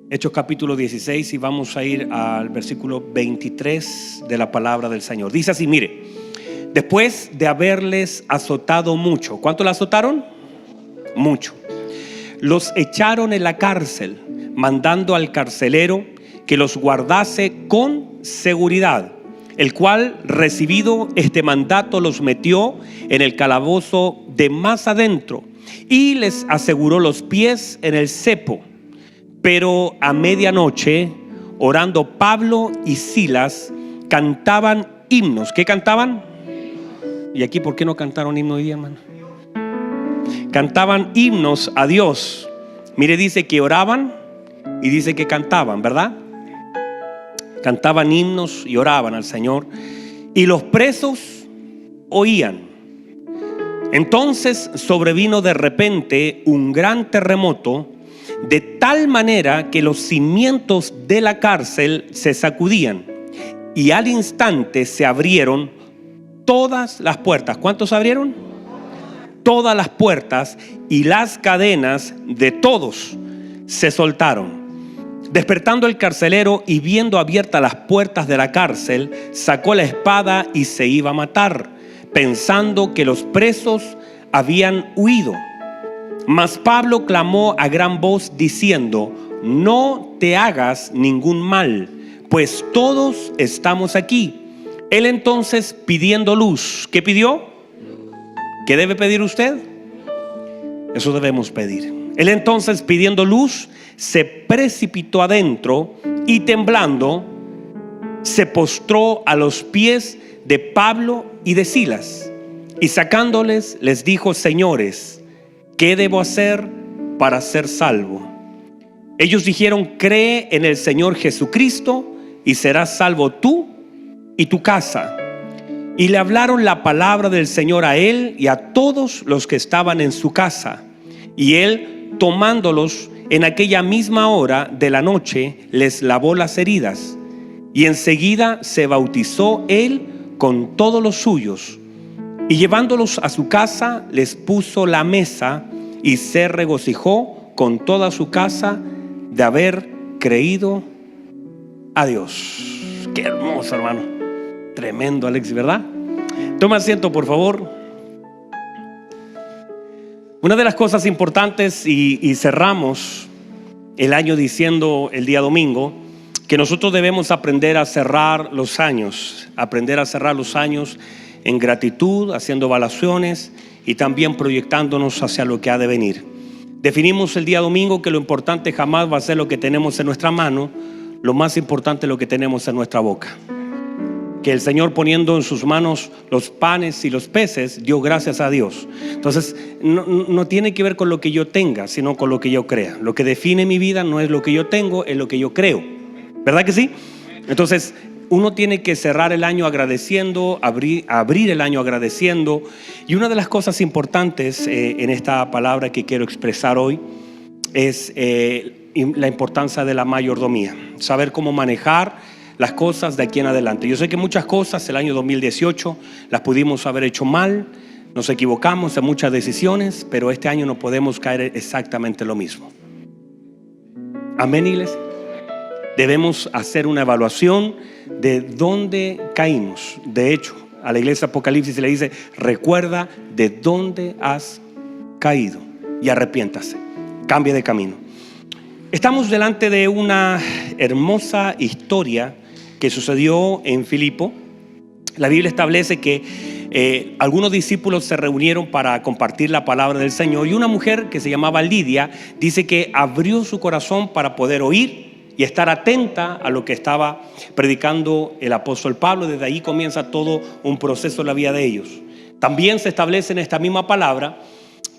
Hechos capítulo 16 y vamos a ir al versículo 23 de la palabra del Señor. Dice así, mire, después de haberles azotado mucho. ¿Cuánto le azotaron? Mucho. Los echaron en la cárcel, mandando al carcelero que los guardase con seguridad, el cual, recibido este mandato, los metió en el calabozo de más adentro y les aseguró los pies en el cepo. Pero a medianoche, orando, Pablo y Silas cantaban himnos. ¿Qué cantaban? ¿Y aquí por qué no cantaron himno hoy día, hermano? Cantaban himnos a Dios. Mire, dice que oraban y dice que cantaban, ¿verdad? Cantaban himnos y oraban al Señor. Y los presos oían. Entonces sobrevino de repente un gran terremoto, de tal manera que los cimientos de la cárcel se sacudían y al instante se abrieron todas las puertas. ¿Cuántos se abrieron? Todas las puertas, y las cadenas de todos se soltaron. Despertando el carcelero y viendo abiertas las puertas de la cárcel, sacó la espada y se iba a matar, pensando que los presos habían huido. Mas Pablo clamó a gran voz diciendo: no te hagas ningún mal, pues todos estamos aquí. Él entonces, pidiendo luz, ¿qué pidió? ¿Qué debe pedir usted? Eso debemos pedir. Él entonces, pidiendo luz, se precipitó adentro y temblando se postró a los pies de Pablo y de Silas, y sacándoles les dijo: señores, ¿qué debo hacer para ser salvo? Ellos dijeron: cree en el Señor Jesucristo y serás salvo tú y tu casa. Y le hablaron la palabra del Señor a él y a todos los que estaban en su casa. Y él, tomándolos en aquella misma hora de la noche, les lavó las heridas. Y enseguida se bautizó él con todos los suyos. Y llevándolos a su casa, les puso la mesa y se regocijó con toda su casa de haber creído a Dios. Qué hermoso, hermano. Tremendo, Alexis, ¿verdad? Toma asiento, por favor. Una de las cosas importantes, y cerramos el año diciendo el día domingo, que nosotros debemos aprender a cerrar los años. Aprender a cerrar los años en gratitud, haciendo evaluaciones y también proyectándonos hacia lo que ha de venir. Definimos el día domingo que lo importante jamás va a ser lo que tenemos en nuestra mano, lo más importante es lo que tenemos en nuestra boca. Que el Señor, poniendo en sus manos los panes y los peces, dio gracias a Dios. Entonces no tiene que ver con lo que yo tenga, sino con lo que yo crea. Lo que define mi vida no es lo que yo tengo, es lo que yo creo. ¿Verdad que sí? Entonces uno tiene que cerrar el año agradeciendo, abrir el año agradeciendo. Y una de las cosas importantes en esta palabra que quiero expresar hoy es la importancia de la mayordomía. Saber cómo manejar las cosas de aquí en adelante. Yo sé que muchas cosas el año 2018 las pudimos haber hecho mal, nos equivocamos en muchas decisiones, pero este año no podemos caer exactamente lo mismo. Amén, iglesia. Debemos hacer una evaluación de dónde caímos. De hecho, a la iglesia Apocalipsis se le dice: recuerda de dónde has caído y arrepiéntase, cambie de camino. Estamos delante de una hermosa historia que sucedió en Filipo. La Biblia establece que algunos discípulos se reunieron para compartir la palabra del Señor, y una mujer que se llamaba Lidia dice que abrió su corazón para poder oír y estar atenta a lo que estaba predicando el apóstol Pablo. Desde ahí comienza todo un proceso en la vida de ellos. También se establece en esta misma palabra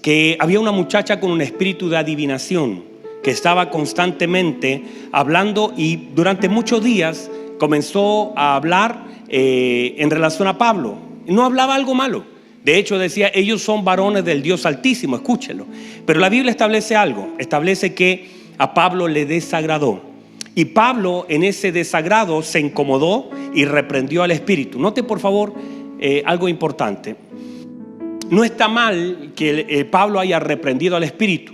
que había una muchacha con un espíritu de adivinación que estaba constantemente hablando, y durante muchos días comenzó a hablar en relación a Pablo. No hablaba algo malo. De hecho decía: ellos son varones del Dios Altísimo, escúchelo. Pero la Biblia establece algo, establece que a Pablo le desagradó. Y Pablo en ese desagrado se incomodó y reprendió al espíritu. Note por favor algo importante. No está mal que Pablo haya reprendido al espíritu,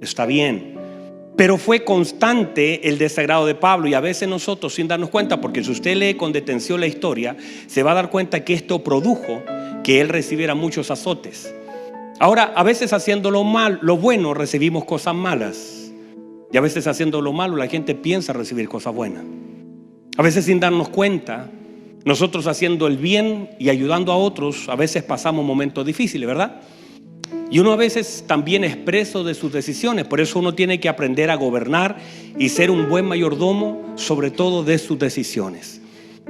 está bien, pero fue constante el desagrado de Pablo, y a veces nosotros sin darnos cuenta, porque si usted lee con detención la historia, se va a dar cuenta que esto produjo que él recibiera muchos azotes. Ahora, a veces haciendo lo bueno recibimos cosas malas, y a veces haciendo lo malo la gente piensa recibir cosas buenas. A veces sin darnos cuenta, nosotros haciendo el bien y ayudando a otros, a veces pasamos momentos difíciles, ¿verdad? Y uno a veces también es preso de sus decisiones. Por eso uno tiene que aprender a gobernar y ser un buen mayordomo, sobre todo de sus decisiones.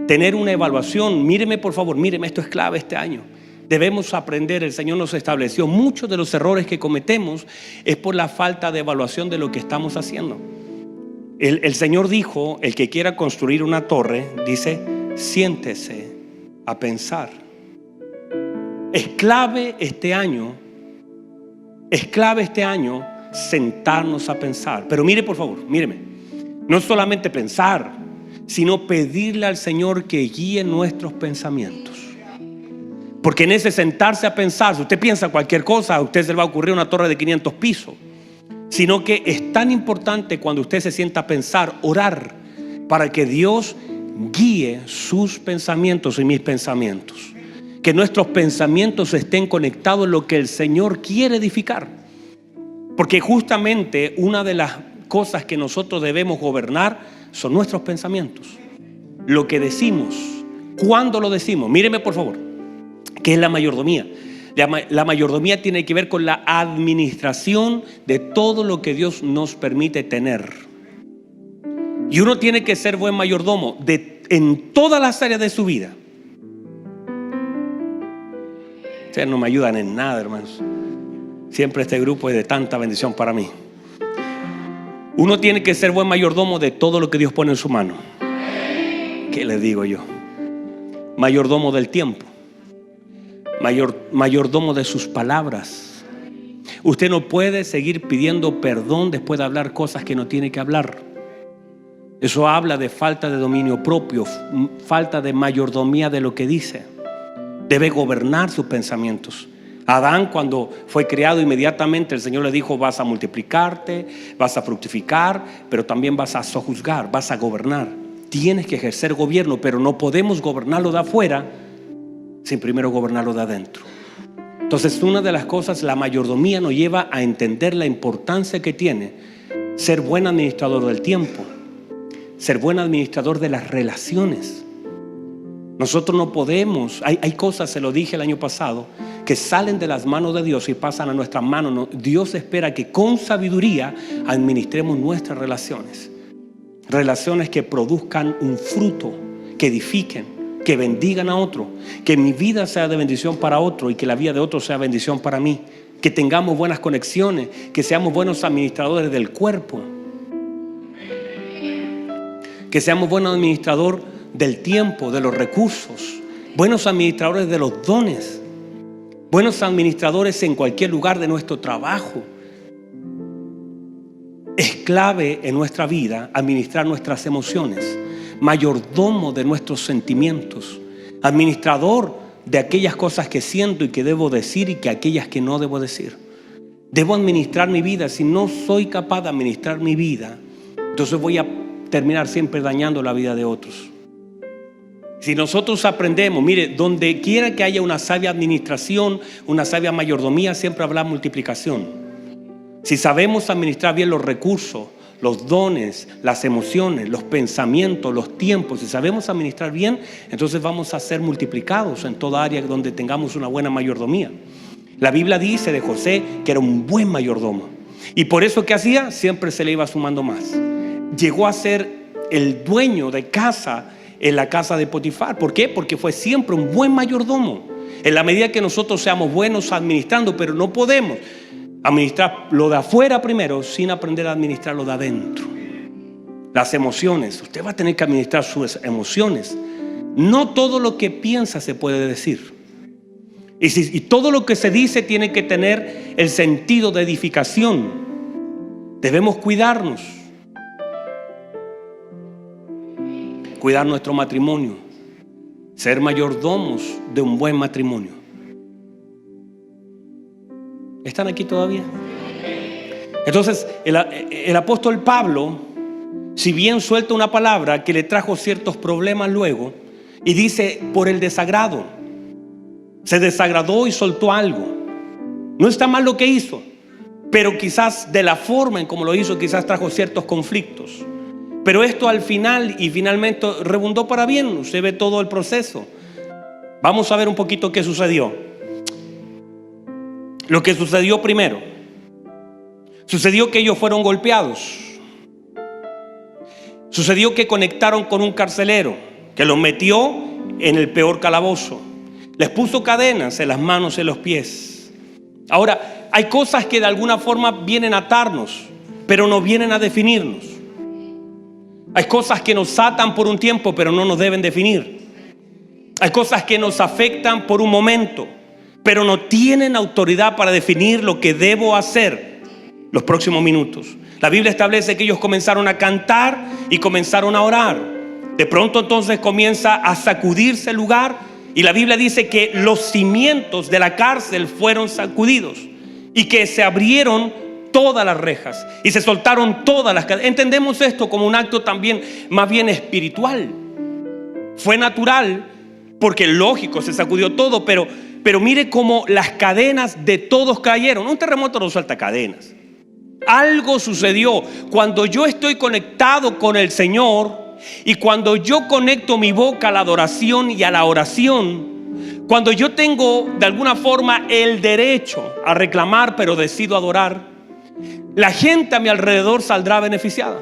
Tener una evaluación. Míreme por favor, míreme, esto es clave este año. Debemos aprender, el Señor nos estableció. Muchos de los errores que cometemos es por la falta de evaluación de lo que estamos haciendo. El Señor dijo, el que quiera construir una torre, dice, siéntese a pensar. Es clave este año sentarnos a pensar. Pero mire por favor, míreme, no solamente pensar, sino pedirle al Señor que guíe nuestros pensamientos. Porque en ese sentarse a pensar, si usted piensa cualquier cosa, a usted se le va a ocurrir una torre de 500 pisos. Sino que es tan importante cuando usted se sienta a pensar, orar, para que Dios guíe sus pensamientos y mis pensamientos. Que nuestros pensamientos estén conectados en lo que el Señor quiere edificar. Porque justamente una de las cosas que nosotros debemos gobernar son nuestros pensamientos. Lo que decimos, cuándo lo decimos. Míreme por favor, ¿qué es la mayordomía? La mayordomía tiene que ver con la administración de todo lo que Dios nos permite tener. Y uno tiene que ser buen mayordomo en todas las áreas de su vida. Ustedes no me ayudan en nada, hermanos. Siempre este grupo es de tanta bendición para mí. Uno tiene que ser buen mayordomo de todo lo que Dios pone en su mano. ¿Qué les digo yo? Mayordomo del tiempo. Mayordomo de sus palabras. Usted no puede seguir pidiendo perdón después de hablar cosas que no tiene que hablar. Eso habla de falta de dominio propio, falta de mayordomía de lo que dice. Debe gobernar sus pensamientos. Adán, cuando fue creado, inmediatamente el Señor le dijo: vas a multiplicarte, vas a fructificar, pero también vas a sojuzgar, vas a gobernar. Tienes que ejercer gobierno, pero no podemos gobernarlo de afuera sin primero gobernarlo de adentro. Entonces, una de las cosas, la mayordomía nos lleva a entender la importancia que tiene ser buen administrador del tiempo, ser buen administrador de las relaciones. Nosotros no podemos, hay cosas, se lo dije el año pasado, que salen de las manos de Dios y pasan a nuestras manos. No, Dios espera que con sabiduría administremos nuestras relaciones. Relaciones que produzcan un fruto, que edifiquen, que bendigan a otro, que mi vida sea de bendición para otro y que la vida de otro sea bendición para mí. Que tengamos buenas conexiones, que seamos buenos administradores del cuerpo, que seamos buenos administradores del tiempo, de los recursos, buenos administradores de los dones, buenos administradores en cualquier lugar de nuestro trabajo. Es clave en nuestra vida administrar nuestras emociones, mayordomo de nuestros sentimientos, administrador de aquellas cosas que siento y que debo decir y que aquellas que no debo decir. Debo administrar mi vida. Si no soy capaz de administrar mi vida, entonces voy a terminar siempre dañando la vida de otros. Si nosotros aprendemos, mire, donde quiera que haya una sabia administración, una sabia mayordomía, siempre habrá multiplicación. Si sabemos administrar bien los recursos, los dones, las emociones, los pensamientos, los tiempos, si sabemos administrar bien, entonces vamos a ser multiplicados en toda área donde tengamos una buena mayordomía. La Biblia dice de José que era un buen mayordomo, y por eso, ¿qué hacía? Siempre se le iba sumando más. Llegó a ser el dueño de casa en la casa de Potifar. ¿Por qué? Porque fue siempre un buen mayordomo. En la medida que nosotros seamos buenos administrando, pero no podemos administrar lo de afuera primero sin aprender a administrar lo de adentro. Las emociones, usted va a tener que administrar sus emociones. No todo lo que piensa se puede decir. Y todo lo que se dice tiene que tener el sentido de edificación. Debemos cuidarnos. cuidar nuestro matrimonio, ser mayordomos de un buen matrimonio. ¿Están aquí todavía? Entonces, el apóstol Pablo, si bien suelta una palabra que le trajo ciertos problemas luego, y dice por el desagrado, se desagradó y soltó algo. No está mal lo que hizo, pero quizás de la forma en como lo hizo, quizás trajo ciertos conflictos. Pero esto al final y finalmente redundó para bien. Usted ve todo el proceso. Vamos a ver un poquito qué sucedió. Lo que sucedió primero, sucedió que ellos fueron golpeados. Sucedió que conectaron con un carcelero que los metió en el peor calabozo. Les puso cadenas en las manos y en los pies. Ahora, hay cosas que de alguna forma vienen a atarnos, pero no vienen a definirnos. Hay cosas que nos atan por un tiempo, pero no nos deben definir. Hay cosas que nos afectan por un momento, pero no tienen autoridad para definir lo que debo hacer los próximos minutos. La Biblia establece que ellos comenzaron a cantar y comenzaron a orar. De pronto entonces comienza a sacudirse el lugar, y la Biblia dice que los cimientos de la cárcel fueron sacudidos y que se abrieron todas las rejas y se soltaron todas las cadenas. Entendemos esto como un acto también más bien espiritual. Fue natural porque lógico se sacudió todo, pero mire cómo las cadenas de todos cayeron. Un terremoto no suelta cadenas. Algo sucedió cuando yo estoy conectado con el Señor, y cuando yo conecto mi boca a la adoración y a la oración. Cuando yo tengo de alguna forma el derecho a reclamar, pero decido adorar, la gente a mi alrededor saldrá beneficiada.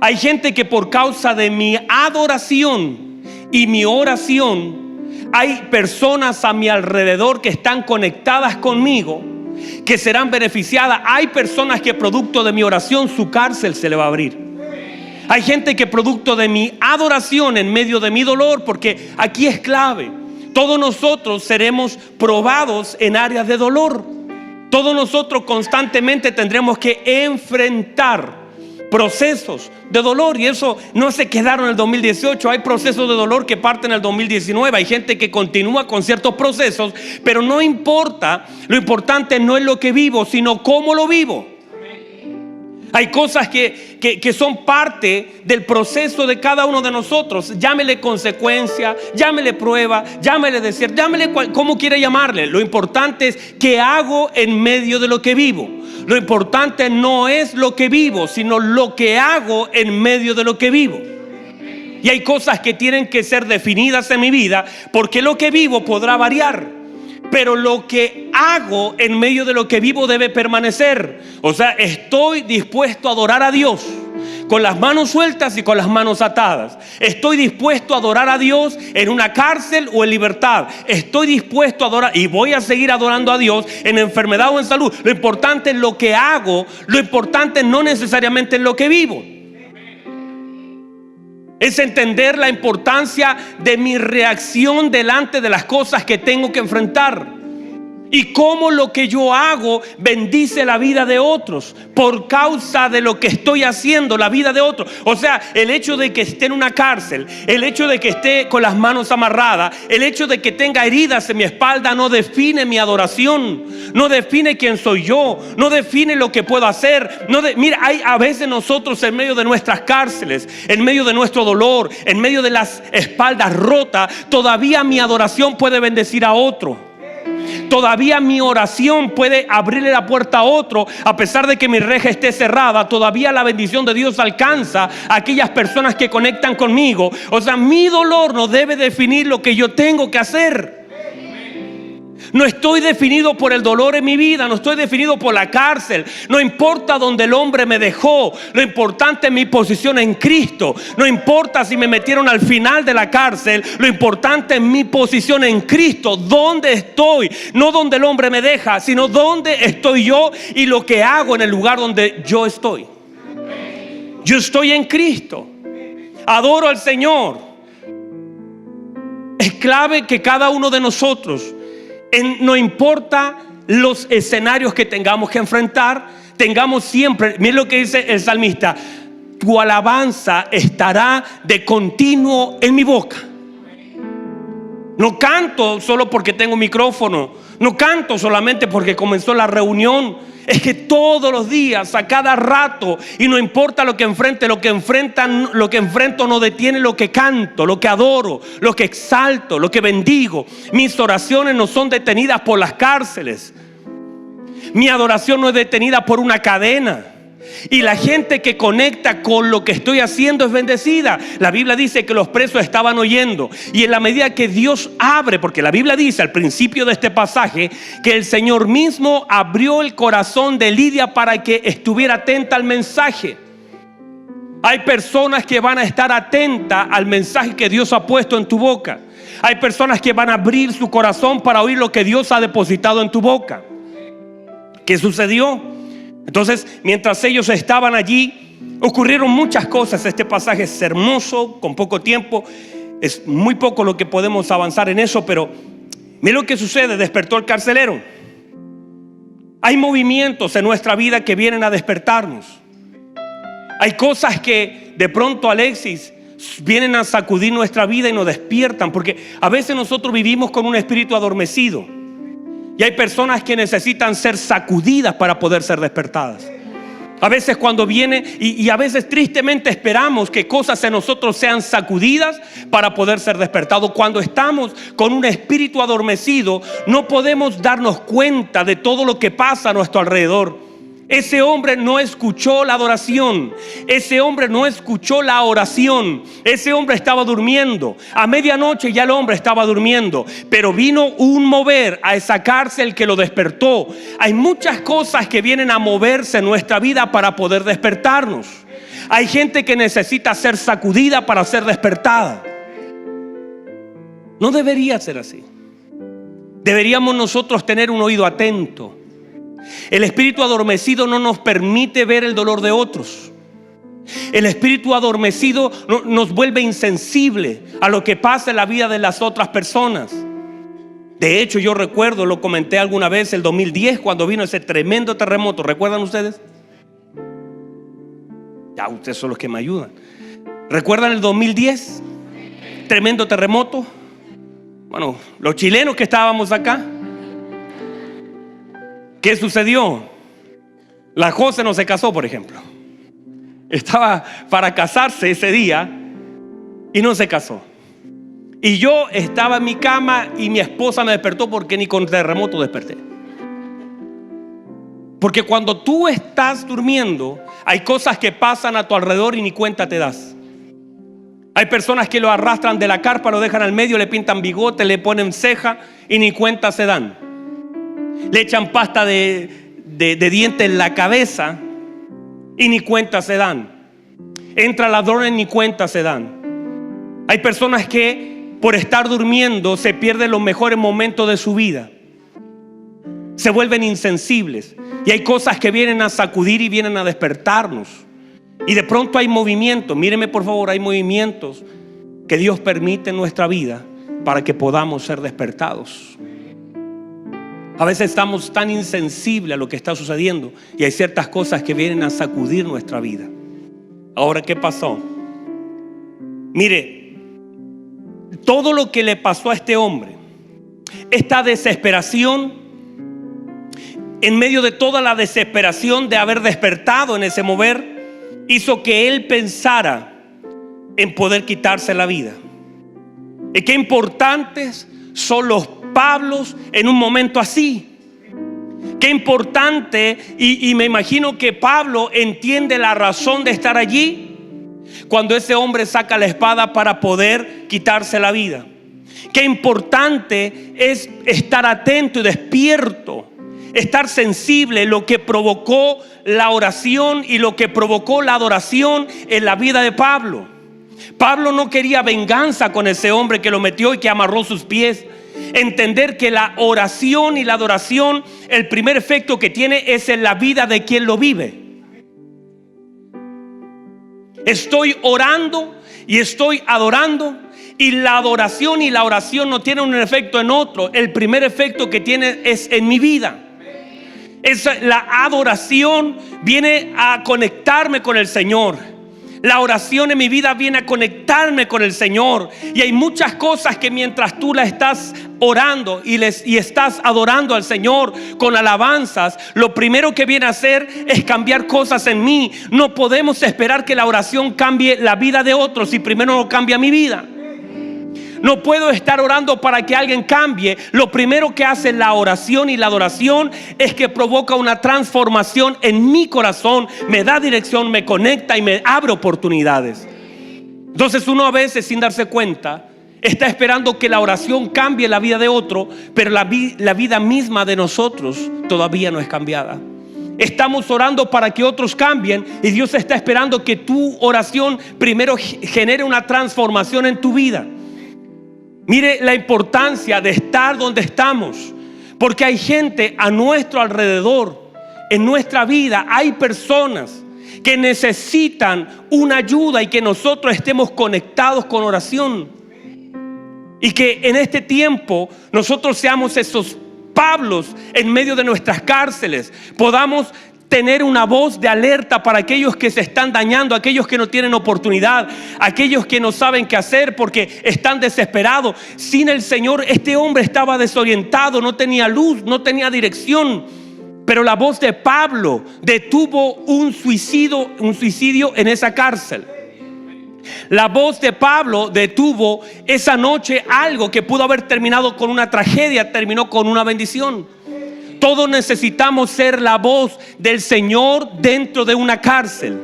Hay gente que por causa de mi adoración y mi oración, hay personas a mi alrededor que están conectadas conmigo, que serán beneficiadas. Hay personas que producto de mi oración su cárcel se le va a abrir. Hay gente que producto de mi adoración en medio de mi dolor, porque aquí es clave, todos nosotros seremos probados en áreas de dolor. Todos nosotros constantemente tendremos que enfrentar procesos de dolor, y eso no se quedaron en el 2018. Hay procesos de dolor que parten en el 2019. Hay gente que continúa con ciertos procesos, pero no importa. Lo importante no es lo que vivo, sino cómo lo vivo. Hay cosas que son parte del proceso de cada uno de nosotros. Llámele consecuencia, llámele prueba, llámele desierto, llámele como quiera llamarle. Lo importante es qué hago en medio de lo que vivo. Lo importante no es lo que vivo, sino lo que hago en medio de lo que vivo. Y hay cosas que tienen que ser definidas en mi vida, porque lo que vivo podrá variar, pero lo que hago en medio de lo que vivo debe permanecer. O sea, estoy dispuesto a adorar a Dios con las manos sueltas y con las manos atadas. Estoy dispuesto a adorar a Dios en una cárcel o en libertad. Estoy dispuesto a adorar y voy a seguir adorando a Dios en enfermedad o en salud. Lo importante es lo que hago, lo importante no necesariamente es lo que vivo. Es entender la importancia de mi reacción delante de las cosas que tengo que enfrentar. Y cómo lo que yo hago bendice la vida de otros por causa de lo que estoy haciendo, la vida de otros. O sea, el hecho de que esté en una cárcel, el hecho de que esté con las manos amarradas, el hecho de que tenga heridas en mi espalda no define mi adoración, no define quién soy yo, no define lo que puedo hacer. Mira, hay a veces nosotros en medio de nuestras cárceles, en medio de nuestro dolor, en medio de las espaldas rotas, todavía mi adoración puede bendecir a otro. Todavía mi oración puede abrirle la puerta a otro. A pesar de que mi reja esté cerrada, todavía la bendición de Dios alcanza a aquellas personas que conectan conmigo. O sea, mi dolor no debe definir lo que yo tengo que hacer. No estoy definido por el dolor en mi vida, no estoy definido por la cárcel. No importa donde el hombre me dejó, lo importante es mi posición en Cristo. No importa si me metieron al final de la cárcel, lo importante es mi posición en Cristo. ¿Dónde estoy? No donde el hombre me deja, sino dónde estoy yo y lo que hago en el lugar donde yo estoy. Yo estoy en Cristo, adoro al Señor. Es clave que cada uno de nosotros, no importa los escenarios que tengamos que enfrentar, tengamos siempre, miren lo que dice el salmista: tu alabanza estará de continuo en mi boca. No canto solo porque tengo micrófono. No canto solamente porque comenzó la reunión. Es que todos los días, a cada rato, y no importa lo que enfrente, lo que enfrento no detiene lo que canto, lo que adoro, lo que exalto, lo que bendigo. Mis oraciones no son detenidas por las cárceles. Mi adoración no es detenida por una cadena. Y la gente que conecta con lo que estoy haciendo es bendecida. La Biblia dice que los presos estaban oyendo. Y en la medida que Dios abre, porque la Biblia dice al principio de este pasaje que el Señor mismo abrió el corazón de Lidia para que estuviera atenta al mensaje. Hay personas que van a estar atentas al mensaje que Dios ha puesto en tu boca. Hay personas que van a abrir su corazón para oír lo que Dios ha depositado en tu boca. ¿Qué sucedió? Entonces, mientras ellos estaban allí, ocurrieron muchas cosas. Este pasaje es hermoso, con poco tiempo. Es muy poco lo que podemos avanzar en eso, pero mira lo que sucede. Despertó el carcelero. Hay movimientos en nuestra vida que vienen a despertarnos. Hay cosas que de pronto, Alexis, vienen a sacudir nuestra vida y nos despiertan, porque a veces nosotros vivimos con un espíritu adormecido. Y hay personas que necesitan ser sacudidas para poder ser despertadas. A veces cuando viene y a veces tristemente esperamos que cosas en nosotros sean sacudidas para poder ser despertados. Cuando estamos con un espíritu adormecido, no podemos darnos cuenta de todo lo que pasa a nuestro alrededor. Ese hombre no escuchó la adoración. Ese hombre no escuchó la oración. Ese hombre estaba durmiendo. A medianoche ya el hombre estaba durmiendo. Pero vino un mover a esa cárcel que lo despertó. Hay muchas cosas que vienen a moverse en nuestra vida para poder despertarnos. Hay gente que necesita ser sacudida para ser despertada. No debería ser así. Deberíamos nosotros tener un oído atento. El espíritu adormecido no nos permite ver el dolor de otros. El espíritu adormecido nos vuelve insensible a lo que pasa en la vida de las otras personas. De hecho, yo recuerdo, lo comenté alguna vez, el 2010, cuando vino ese tremendo terremoto. ¿Recuerdan ustedes? Ya, ustedes son los que me ayudan. ¿Recuerdan el 2010? Tremendo terremoto. Bueno, los chilenos que estábamos acá, ¿qué sucedió? La José no se casó, por ejemplo. Estaba para casarse ese día y no se casó. Y yo estaba en mi cama y mi esposa me despertó porque ni con terremoto desperté. Porque cuando tú estás durmiendo, hay cosas que pasan a tu alrededor y ni cuenta te das. Hay personas que lo arrastran de la carpa, lo dejan al medio, le pintan bigote, le ponen ceja y ni cuenta se dan. Le echan pasta de dientes en la cabeza y ni cuenta se dan. Entra ladrones, ni cuenta se dan. Hay personas que por estar durmiendo se pierden los mejores momentos de su vida. Se vuelven insensibles. Y hay cosas que vienen a sacudir y vienen a despertarnos. Y de pronto hay movimientos. Míreme por favor, hay movimientos que Dios permite en nuestra vida para que podamos ser despertados. A veces estamos tan insensibles a lo que está sucediendo y hay ciertas cosas que vienen a sacudir nuestra vida. Ahora, ¿qué pasó? Mire, todo lo que le pasó a este hombre, esta desesperación, en medio de toda la desesperación de haber despertado en ese mover, hizo que él pensara en poder quitarse la vida. Y qué importantes son los Pablos en un momento así. Qué importante, y me imagino que Pablo entiende la razón de estar allí cuando ese hombre saca la espada para poder quitarse la vida. Qué importante es estar atento y despierto, estar sensible, lo que provocó la oración y lo que provocó la adoración en la vida de Pablo. Pablo no quería venganza con ese hombre que lo metió y que amarró sus pies. Entender que la oración y la adoración, el primer efecto que tiene es en la vida de quien lo vive. Estoy orando y estoy adorando, y la adoración y la oración no tienen un efecto en otro. El primer efecto que tiene es en mi vida. La adoración viene a conectarme con el Señor. La oración en mi vida viene a conectarme con el Señor. Y hay muchas cosas que mientras tú la estás orando y estás adorando al Señor con alabanzas, lo primero que viene a hacer es cambiar cosas en mí. No podemos esperar que la oración cambie la vida de otros si primero no cambia mi vida. No puedo estar orando para que alguien cambie. Lo primero que hace la oración y la adoración es que provoca una transformación en mi corazón, me da dirección, me conecta y me abre oportunidades. Entonces uno a veces, sin darse cuenta, está esperando que la oración cambie la vida de otro, pero la vida misma de nosotros todavía no es cambiada. Estamos orando para que otros cambien y Dios está esperando que tu oración primero genere una transformación en tu vida. Mire la importancia de estar donde estamos, porque hay gente a nuestro alrededor, en nuestra vida hay personas que necesitan una ayuda y que nosotros estemos conectados con oración. Y que en este tiempo nosotros seamos esos Pablos en medio de nuestras cárceles, podamos tener una voz de alerta para aquellos que se están dañando, aquellos que no tienen oportunidad, aquellos que no saben qué hacer porque están desesperados. Sin el Señor, este hombre estaba desorientado, no tenía luz, no tenía dirección. Pero la voz de Pablo detuvo un suicidio en esa cárcel. La voz de Pablo detuvo esa noche algo que pudo haber terminado con una tragedia, terminó con una bendición. Todos necesitamos ser la voz del Señor dentro de una cárcel.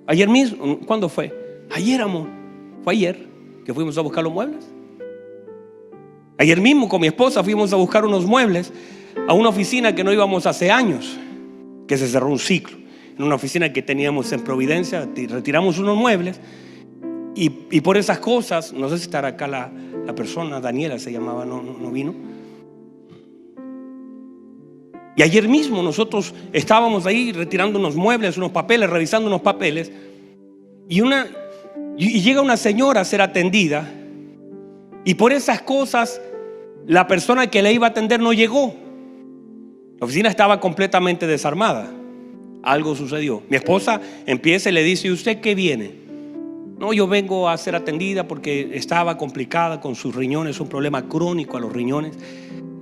Ayer mismo, ¿cuándo fue? Ayer, amor. Fue ayer que fuimos a buscar los muebles. Ayer mismo con mi esposa fuimos a buscar unos muebles a una oficina que no íbamos hace años, que se cerró un ciclo. En una oficina que teníamos en Providencia, retiramos unos muebles y por esas cosas, no sé si estará acá la persona, Daniela se llamaba, no vino. Y ayer mismo nosotros estábamos ahí retirando unos muebles, unos papeles, revisando unos papeles. Y llega una señora a ser atendida. Y por esas cosas, la persona que le iba a atender no llegó. La oficina estaba completamente desarmada. Algo sucedió. Mi esposa empieza y le dice: ¿y usted qué viene? No, yo vengo a ser atendida porque estaba complicada con sus riñones, un problema crónico a los riñones.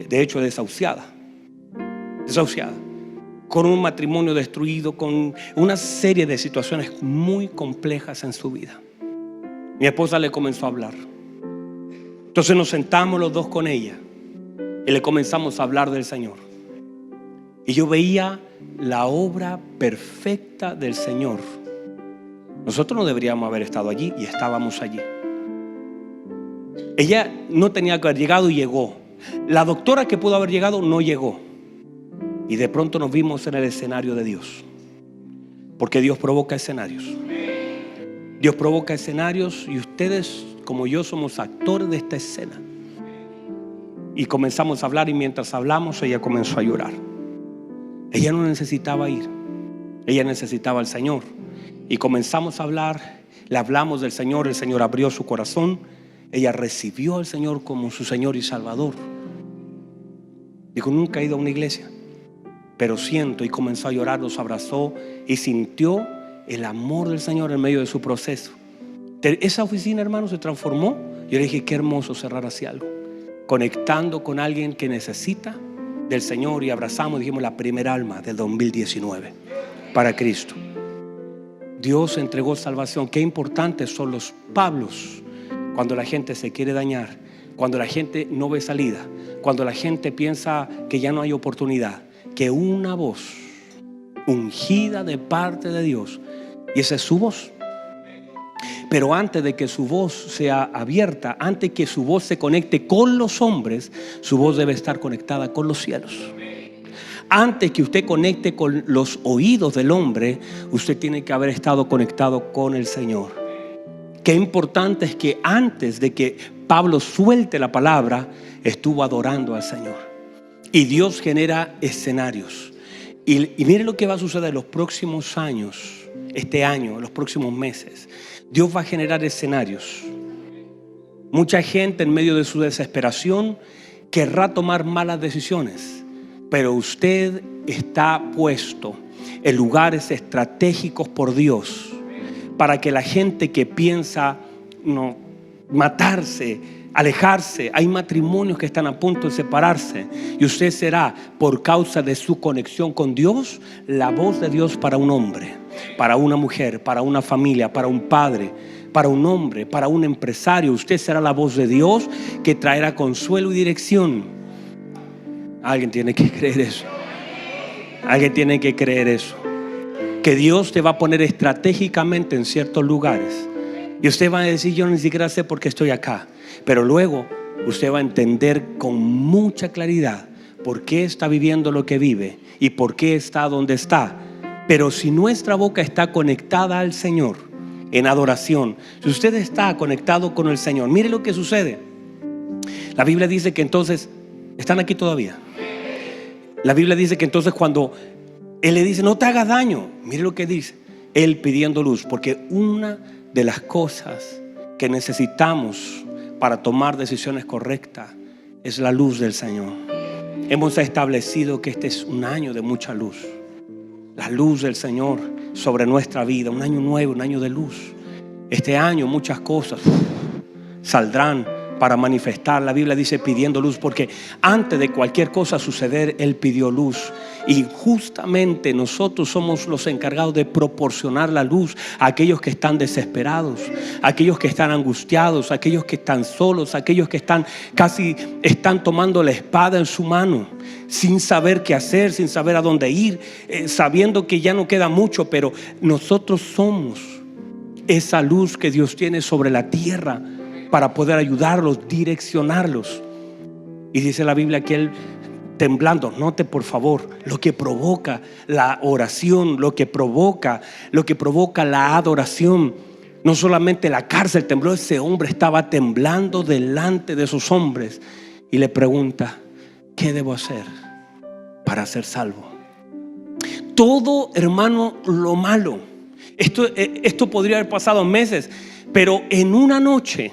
De hecho, desahuciada, con un matrimonio destruido, con una serie de situaciones muy complejas en su vida. Mi esposa le comenzó a hablar. Entonces nos sentamos los dos con ella y le comenzamos a hablar del Señor. Y yo veía la obra perfecta del Señor. Nosotros no deberíamos haber estado allí y estábamos allí. Ella no tenía que haber llegado y llegó. La doctora que pudo haber llegado no llegó. Y de pronto nos vimos en el escenario de Dios. Porque Dios provoca escenarios. Dios provoca escenarios y ustedes, como yo, somos actores de esta escena. Y comenzamos a hablar y mientras hablamos ella comenzó a llorar. Ella no necesitaba ir. Ella necesitaba al Señor. Y comenzamos a hablar. Le hablamos del Señor. El Señor abrió su corazón. Ella recibió al Señor como su Señor y Salvador. Dijo: nunca he ido a una iglesia, pero siento. Y comenzó a llorar, los abrazó y sintió el amor del Señor en medio de su proceso. Esa oficina, hermano, se transformó. Yo le dije: qué hermoso cerrar así algo, conectando con alguien que necesita del Señor. Y abrazamos, dijimos, la primera alma del 2019 para Cristo. Dios entregó salvación. Qué importantes son los Pablos cuando la gente se quiere dañar, cuando la gente no ve salida, cuando la gente piensa que ya no hay oportunidad. Que una voz ungida de parte de Dios, y esa es su voz. Pero antes de que su voz sea abierta, antes que su voz se conecte con los hombres, su voz debe estar conectada con los cielos. Antes que usted conecte con los oídos del hombre, usted tiene que haber estado conectado con el Señor. Qué importante es que antes de que Pablo suelte la palabra, estuvo adorando al Señor. Y Dios genera escenarios. Y mire lo que va a suceder en los próximos años, este año, en los próximos meses. Dios va a generar escenarios. Mucha gente en medio de su desesperación querrá tomar malas decisiones. pero usted está puesto en lugares estratégicos por Dios para que la gente que piensa matarse, alejarse, hay matrimonios que están a punto de separarse, y usted será, por causa de su conexión con Dios, la voz de Dios para un hombre, para una mujer, para una familia, para un padre, para un hombre, para un empresario. Usted será la voz de Dios que traerá consuelo y dirección. Alguien tiene que creer eso. Alguien tiene que creer eso. Que Dios te va a poner estratégicamente en ciertos lugares, y usted va a decir: yo ni siquiera sé por qué estoy acá. Pero luego usted va a entender con mucha claridad por qué está viviendo lo que vive y por qué está donde está. Pero si nuestra boca está conectada al Señor en adoración, si usted está conectado con el Señor, mire lo que sucede. La Biblia dice que entonces, ¿están aquí todavía? La Biblia dice que entonces cuando Él le dice: no te hagas daño, mire lo que dice, Él pidiendo luz. Porque una de las cosas que necesitamos para tomar decisiones correctas es la luz del Señor. Hemos establecido que este es un año de mucha luz. La luz del Señor sobre nuestra vida, un año nuevo, un año de luz. Este año muchas cosas saldrán para manifestar. La Biblia dice pidiendo luz, porque antes de cualquier cosa suceder, Él pidió luz. Y justamente nosotros somos los encargados de proporcionar la luz a aquellos que están desesperados, a aquellos que están angustiados, a aquellos que están solos, a aquellos que están tomando la espada en su mano, sin saber qué hacer, sin saber a dónde ir, sabiendo que ya no queda mucho. Pero nosotros somos esa luz que Dios tiene sobre la tierra para poder ayudarlos, direccionarlos. Y dice la Biblia que Él, temblando, note por favor lo que provoca la oración, lo que provoca la adoración. No solamente la cárcel tembló, ese hombre estaba temblando delante de esos hombres y le pregunta: ¿qué debo hacer para ser salvo? Todo, hermano, lo malo, esto podría haber pasado meses, pero en una noche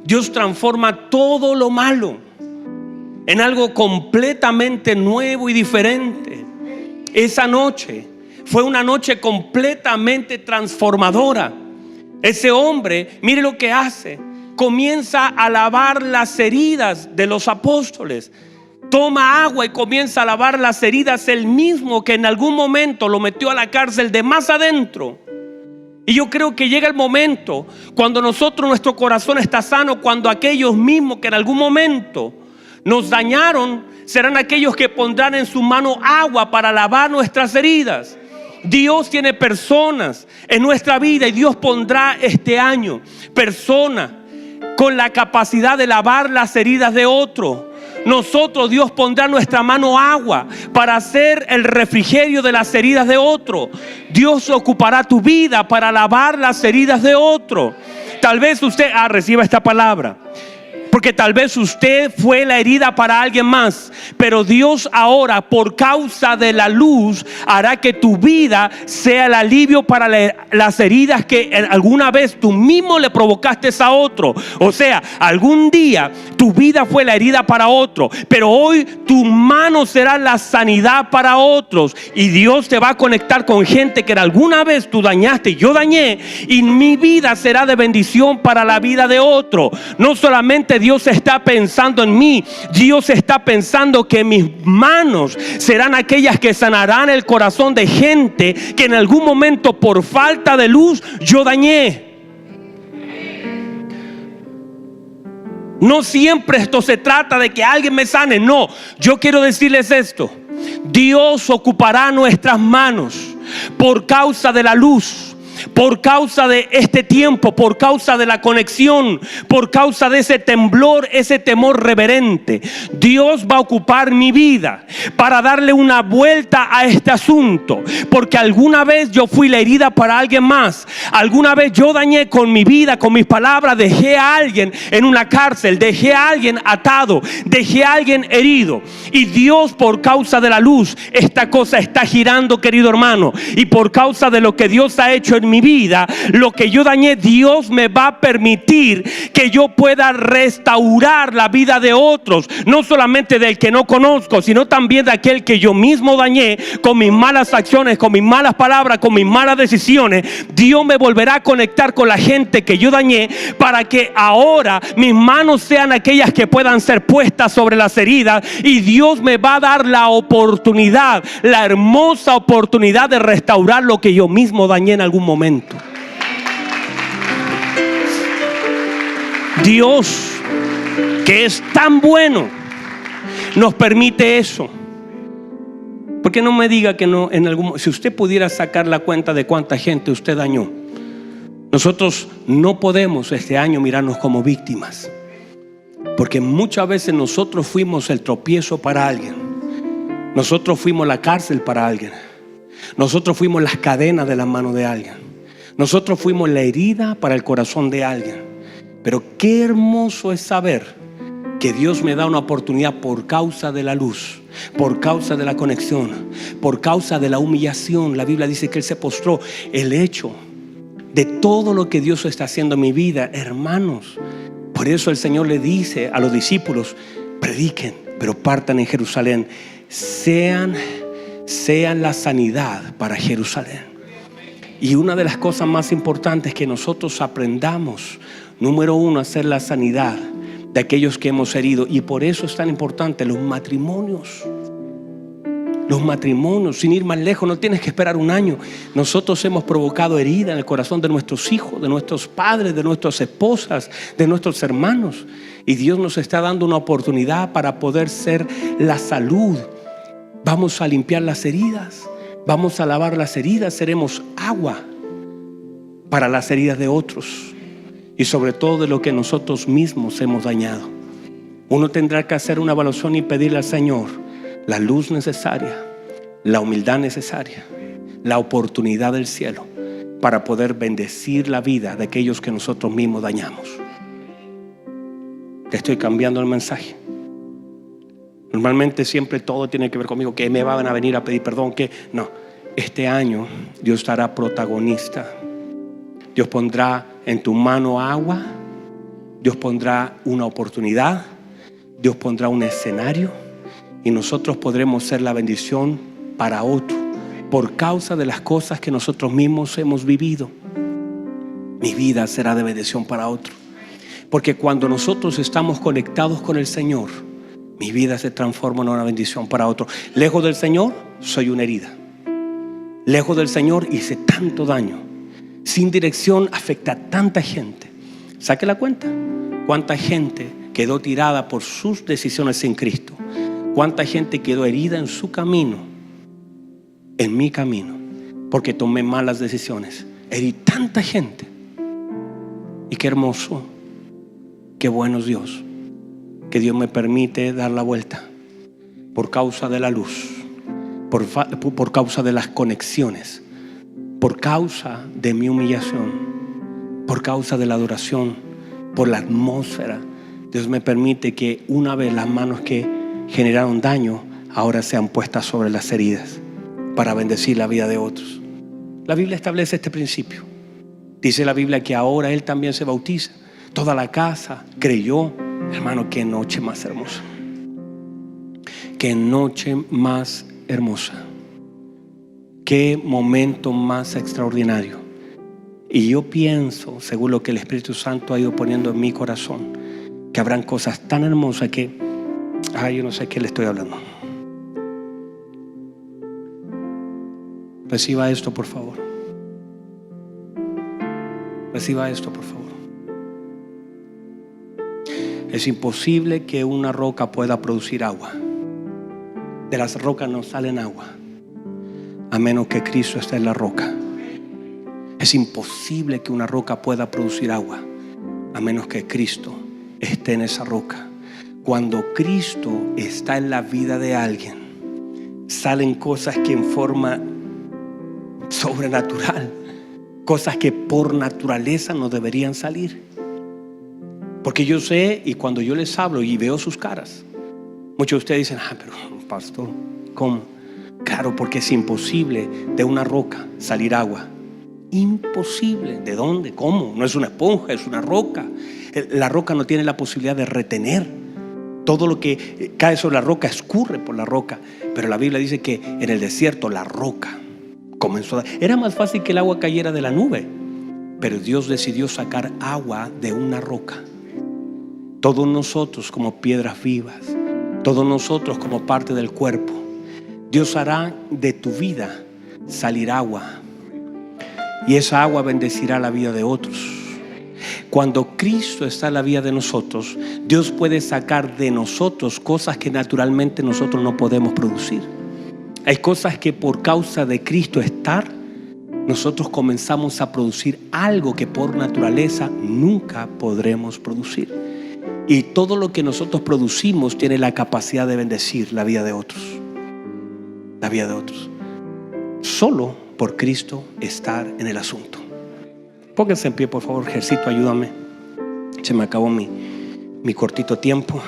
Dios transforma todo lo malo en algo completamente nuevo y diferente. Esa noche fue una noche completamente transformadora. Ese hombre, mire lo que hace: comienza a lavar las heridas de los apóstoles. Toma agua y comienza a lavar las heridas, el mismo que en algún momento lo metió a la cárcel de más adentro. Y yo creo que llega el momento cuando nuestro corazón está sano, cuando aquellos mismos que en algún momento nos dañaron serán aquellos que pondrán en su mano agua para lavar nuestras heridas. Dios tiene personas en nuestra vida, y Dios pondrá este año personas con la capacidad de lavar las heridas de otro. Nosotros, Dios pondrá en nuestra mano agua para hacer el refrigerio de las heridas de otro. Dios ocupará tu vida para lavar las heridas de otro. Tal vez usted reciba esta palabra, porque tal vez usted fue la herida para alguien más, pero Dios ahora, por causa de la luz, hará que tu vida sea el alivio para las heridas que alguna vez tú mismo le provocaste a otro. O sea, algún día tu vida fue la herida para otro, pero hoy tu mano será la sanidad para otros. Y Dios te va a conectar con gente que alguna vez tú dañaste, yo dañé, y mi vida será de bendición para la vida de otro. No solamente Dios está pensando en mí, Dios está pensando que mis manos serán aquellas que sanarán el corazón de gente que en algún momento, por falta de luz, yo dañé. No siempre esto se trata de que alguien me sane. No, yo quiero decirles esto: Dios ocupará nuestras manos por causa de la luz, por causa de este tiempo, por causa de la conexión, por causa de ese temblor, ese temor reverente. Dios va a ocupar mi vida para darle una vuelta a este asunto, porque alguna vez yo fui la herida para alguien más. Alguna vez yo dañé con mi vida, con mis palabras, dejé a alguien en una cárcel, dejé a alguien atado, dejé a alguien herido. Y Dios, por causa de la luz, esta cosa está girando, querido hermano, y por causa de lo que Dios ha hecho en en mi vida, lo que yo dañé, Dios me va a permitir que yo pueda restaurar la vida de otros, no solamente del que no conozco, sino también de aquel que yo mismo dañé con mis malas acciones, con mis malas palabras, con mis malas decisiones. Dios me volverá a conectar con la gente que yo dañé, para que ahora mis manos sean aquellas que puedan ser puestas sobre las heridas, y Dios me va a dar la oportunidad, la hermosa oportunidad de restaurar lo que yo mismo dañé en algún momento. Dios, que es tan bueno, nos permite eso. Porque no me diga que no en algún. Si usted pudiera sacar la cuenta de cuánta gente usted dañó, nosotros no podemos este año mirarnos como víctimas, porque muchas veces nosotros fuimos el tropiezo para alguien, nosotros fuimos la cárcel para alguien, nosotros fuimos las cadenas de la mano de alguien, nosotros fuimos la herida para el corazón de alguien. Pero qué hermoso es saber que Dios me da una oportunidad por causa de la luz, por causa de la conexión, por causa de la humillación. La Biblia dice que Él se postró. El hecho de todo lo que Dios está haciendo en mi vida, hermanos, por eso el Señor le dice a los discípulos: prediquen, pero partan en Jerusalén, sean la sanidad para Jerusalén. Y una de las cosas más importantes que nosotros aprendamos, número uno, hacer la sanidad de aquellos que hemos herido. Y por eso es tan importante los matrimonios. Los matrimonios, sin ir más lejos, no tienes que esperar un año. Nosotros hemos provocado herida en el corazón de nuestros hijos, de nuestros padres, de nuestras esposas, de nuestros hermanos. Y Dios nos está dando una oportunidad para poder ser la salud. Vamos a limpiar las heridas, vamos a lavar las heridas, seremos agua para las heridas de otros. Y sobre todo de lo que nosotros mismos hemos dañado. Uno tendrá que hacer una evaluación y pedirle al Señor la luz necesaria, la humildad necesaria, la oportunidad del cielo para poder bendecir la vida de aquellos que nosotros mismos dañamos. Te estoy cambiando el mensaje. Normalmente siempre todo tiene que ver conmigo, que me van a venir a pedir perdón, que no. Este año Dios estará protagonista. Dios pondrá en tu mano agua, Dios pondrá una oportunidad, Dios pondrá un escenario, y nosotros podremos ser la bendición para otro por causa de las cosas que nosotros mismos hemos vivido. Mi vida será de bendición para otro, porque cuando nosotros estamos conectados con el Señor, mi vida se transforma en una bendición para otro. Lejos del Señor soy una herida, lejos del Señor hice tanto daño, sin dirección afecta a tanta gente. Saque la cuenta. ¿Cuánta gente quedó tirada por sus decisiones sin Cristo? ¿Cuánta gente quedó herida en su camino, en mi camino, porque tomé malas decisiones? Herí tanta gente. Y qué hermoso, qué bueno es Dios, que Dios me permite dar la vuelta por causa de la luz, por causa de las conexiones, por causa de mi humillación, por causa de la adoración, por la atmósfera. Dios me permite que una vez las manos que generaron daño ahora sean puestas sobre las heridas para bendecir la vida de otros. La Biblia establece este principio. Dice la Biblia que ahora Él también se bautiza. Toda la casa creyó. Hermano, qué noche más hermosa. Qué noche más hermosa. Qué momento más extraordinario. Y yo pienso, según lo que el Espíritu Santo ha ido poniendo en mi corazón, que habrán cosas tan hermosas que yo no sé qué le estoy hablando. Reciba esto, por favor. Reciba esto, por favor. Es imposible que una roca pueda producir agua. De las rocas no salen agua, a menos que Cristo esté en la roca. Es imposible que una roca pueda producir agua, a menos que Cristo esté en esa roca. Cuando Cristo está en la vida de alguien, salen cosas que en forma sobrenatural, cosas que por naturaleza no deberían salir. Porque yo sé, y cuando yo les hablo y veo sus caras, muchos de ustedes dicen: pero pastor, ¿cómo? Claro, porque es imposible de una roca salir agua, Imposible. ¿De dónde? ¿Cómo? No es una esponja, es una roca. La roca no tiene la posibilidad de retener. Todo lo que cae sobre la roca escurre por la roca. Pero la Biblia dice que en el desierto la roca comenzó a dar. Era más fácil que el agua cayera de la nube, pero Dios decidió sacar agua de una roca. Todos nosotros como piedras vivas, todos nosotros como parte del cuerpo, Dios hará de tu vida salir agua, y esa agua bendecirá la vida de otros. Cuando Cristo está en la vida de nosotros, Dios puede sacar de nosotros cosas que naturalmente nosotros no podemos producir. Hay cosas que por causa de Cristo estar, nosotros comenzamos a producir algo que por naturaleza nunca podremos producir. Y todo lo que nosotros producimos tiene la capacidad de bendecir la vida de otros. La vida de otros. Solo por Cristo estar en el asunto. Pónganse en pie, por favor. Ejército, ayúdame. Se me acabó mi cortito tiempo.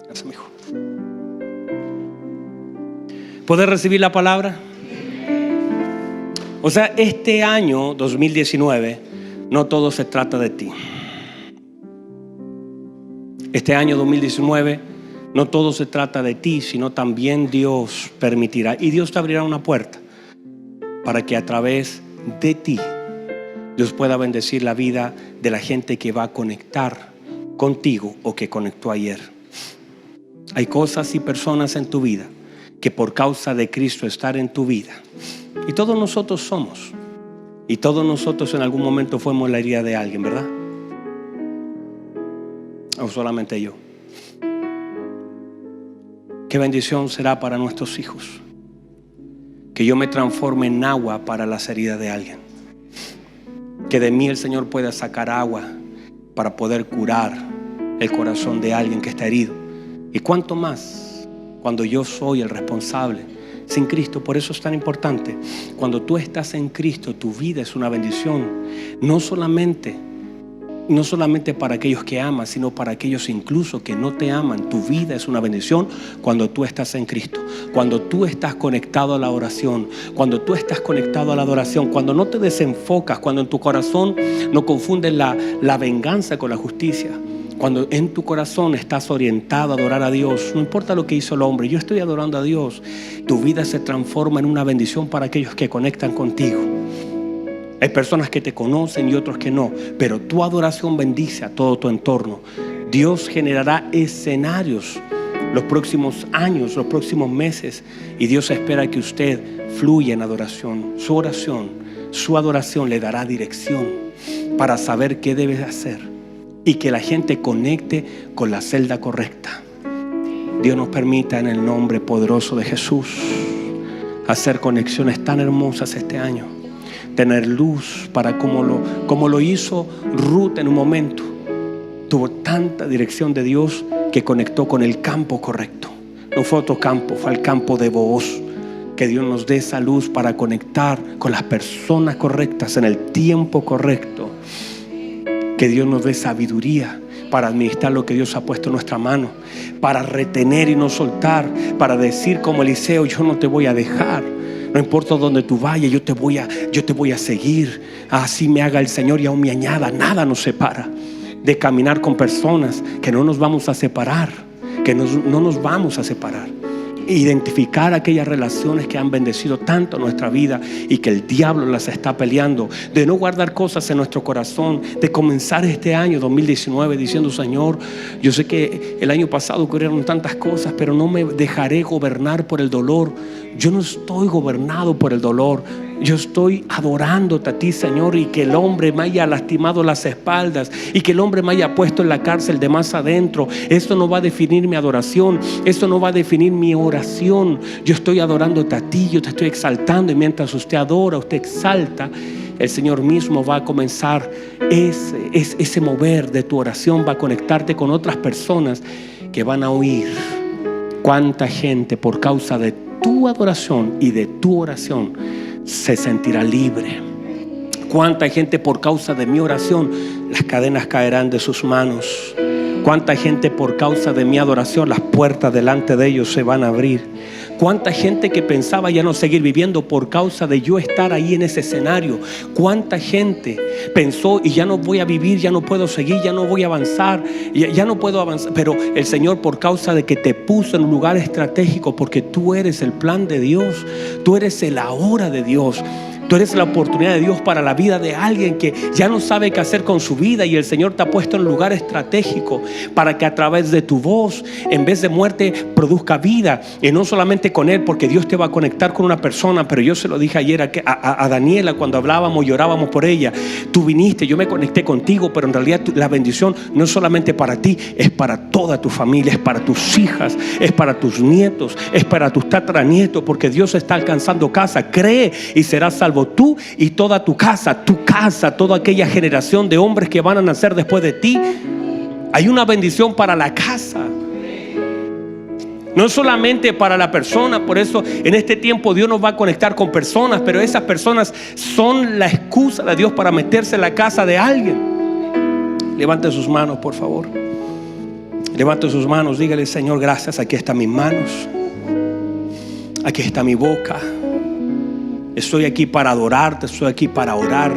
Gracias, mijo. ¿Puedes recibir la palabra? O sea, este año 2019 no todo se trata de ti. Este año 2019 no todo se trata de ti, sino también Dios permitirá, y Dios te abrirá una puerta para que a través de ti Dios pueda bendecir la vida de la gente que va a conectar contigo o que conectó ayer. Hay cosas y personas en tu vida que por causa de Cristo estar en tu vida, y todos nosotros somos, y todos nosotros en algún momento fuimos la herida de alguien, ¿verdad? ¿O solamente yo? Qué bendición será para nuestros hijos que yo me transforme en agua para las heridas de alguien. Que de mí el Señor pueda sacar agua para poder curar el corazón de alguien que está herido. Y cuánto más cuando yo soy el responsable sin Cristo. Por eso es tan importante. Cuando tú estás en Cristo, tu vida es una bendición. No solamente para aquellos que aman, sino para aquellos incluso que no te aman. Tu vida es una bendición cuando tú estás en Cristo. Cuando tú estás conectado a la oración, cuando tú estás conectado a la adoración, cuando no te desenfocas, cuando en tu corazón no confundes la venganza con la justicia. Cuando en tu corazón estás orientado a adorar a Dios, no importa lo que hizo el hombre, yo estoy adorando a Dios. Tu vida se transforma en una bendición para aquellos que conectan contigo. Hay personas que te conocen y otros que no, pero tu adoración bendice a todo tu entorno. Dios generará escenarios los próximos años, los próximos meses, y Dios espera que usted fluya en adoración. Su adoración le dará dirección para saber qué debe hacer y que la gente conecte con la celda correcta. Dios nos permita en el nombre poderoso de Jesús hacer conexiones tan hermosas este año. Tener luz para como lo hizo Ruth en un momento. Tuvo tanta dirección de Dios que conectó con el campo correcto. No fue otro campo, fue el campo de Booz. Que Dios nos dé esa luz para conectar con las personas correctas en el tiempo correcto. Que Dios nos dé sabiduría para administrar lo que Dios ha puesto en nuestra mano, para retener y no soltar, para decir como Eliseo: yo no te voy a dejar. No importa dónde tú vayas, yo te voy a seguir. Así me haga el Señor y aún me añada. Nada nos separa de caminar con personas que no nos vamos a separar. Que no nos vamos a separar. Identificar aquellas relaciones que han bendecido tanto nuestra vida y que el diablo las está peleando. De no guardar cosas en nuestro corazón. De comenzar este año 2019 diciendo: Señor, yo sé que el año pasado ocurrieron tantas cosas, pero no me dejaré gobernar por el dolor. Yo no estoy gobernado por el dolor. Yo estoy adorándote a ti, Señor, y que el hombre me haya lastimado las espaldas y que el hombre me haya puesto en la cárcel de más adentro. Esto no va a definir mi adoración. Esto no va a definir mi oración. Yo estoy adorándote a ti, yo te estoy exaltando, y mientras usted adora, usted exalta, el Señor mismo va a comenzar ese mover de tu oración, va a conectarte con otras personas que van a oír. Cuánta gente por causa de tu adoración y de tu oración se sentirá libre. Cuánta gente por causa de mi oración las cadenas caerán de sus manos. Cuánta gente por causa de mi adoración las puertas delante de ellos se van a abrir. Cuánta gente que pensaba ya no seguir viviendo por causa de yo estar ahí en ese escenario. Cuánta gente pensó y ya no voy a vivir, ya no puedo seguir, ya no voy a avanzar, ya no puedo avanzar. Pero el Señor, por causa de que te puso en un lugar estratégico, porque tú eres el plan de Dios, tú eres el ahora de Dios. Tú eres la oportunidad de Dios para la vida de alguien que ya no sabe qué hacer con su vida, y el Señor te ha puesto en un lugar estratégico para que a través de tu voz, en vez de muerte, produzca vida. Y no solamente con Él, porque Dios te va a conectar con una persona. Pero yo se lo dije ayer a Daniela cuando hablábamos y orábamos por ella. Tú viniste, yo me conecté contigo, pero en realidad la bendición no es solamente para ti, es para toda tu familia, es para tus hijas, es para tus nietos, es para tus tataranietos, porque Dios está alcanzando casa. Cree y serás salvo tú y toda tu casa, toda aquella generación de hombres que van a nacer después de ti. Hay una bendición para la casa, no solamente para la persona. Por eso en este tiempo Dios nos va a conectar con personas, pero esas personas son la excusa de Dios para meterse en la casa de alguien. Levante sus manos, por favor. Levante sus manos, dígale: Señor, gracias, aquí están mis manos, aquí está mi boca. Estoy aquí para adorarte, estoy aquí para orar.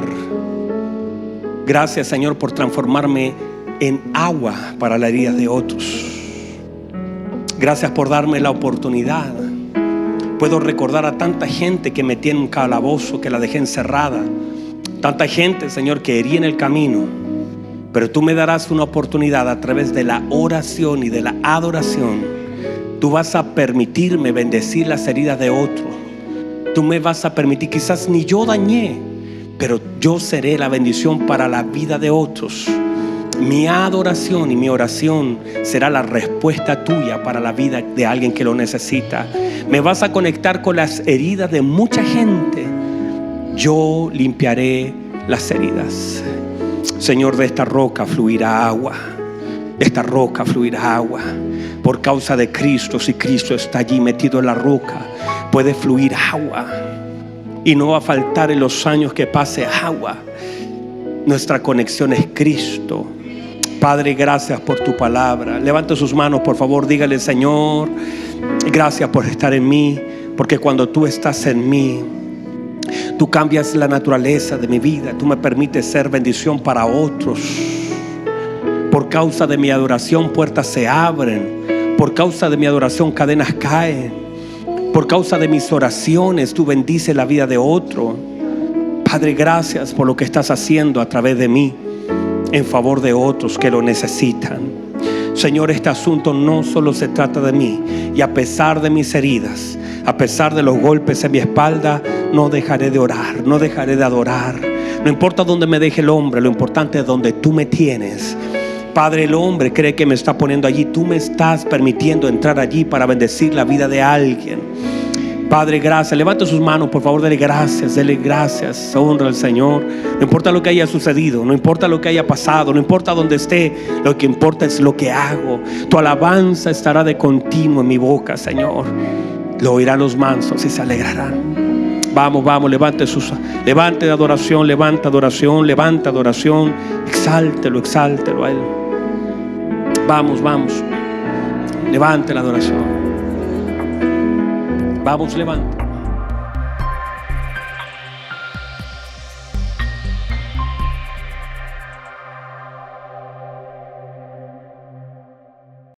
Gracias, Señor, por transformarme en agua para la herida de otros. Gracias por darme la oportunidad. Puedo recordar a tanta gente que metí en un calabozo, que la dejé encerrada. Tanta gente, Señor, que herí en el camino. Pero tú me darás una oportunidad a través de la oración y de la adoración. Tú vas a permitirme bendecir las heridas de otros. Tú me vas a permitir, quizás ni yo dañé, pero yo seré la bendición para la vida de otros. Mi adoración y mi oración será la respuesta tuya para la vida de alguien que lo necesita. Me vas a conectar con las heridas de mucha gente. Yo limpiaré las heridas. Señor, de esta roca fluirá agua. De esta roca fluirá agua. Por causa de Cristo, si Cristo está allí metido en la roca, puede fluir agua. Y no va a faltar en los años que pase agua. Nuestra conexión es Cristo. Padre, gracias por tu palabra. Levante sus manos, por favor. Dígale: Señor, gracias por estar en mí, porque cuando tú estás en mí, tú cambias la naturaleza de mi vida. Tú me permites ser bendición para otros. Por causa de mi adoración, puertas se abren. Por causa de mi adoración, cadenas caen. Por causa de mis oraciones, tú bendices la vida de otro. Padre, gracias por lo que estás haciendo a través de mí en favor de otros que lo necesitan. Señor, este asunto no solo se trata de mí. Y a pesar de mis heridas, a pesar de los golpes en mi espalda, no dejaré de orar, no dejaré de adorar. No importa dónde me deje el hombre, lo importante es donde tú me tienes. Padre, el hombre cree que me está poniendo allí. Tú me estás permitiendo entrar allí para bendecir la vida de alguien. Padre, gracias. Levante sus manos, por favor, dele gracias, honra al Señor. No importa lo que haya sucedido, no importa lo que haya pasado, no importa dónde esté, lo que importa es lo que hago. Tu alabanza estará de continuo en mi boca, Señor. Lo oirán los mansos y se alegrarán. Vamos, levante adoración, levanta adoración, exáltelo a Él. Vamos, levante la adoración. Vamos, levante.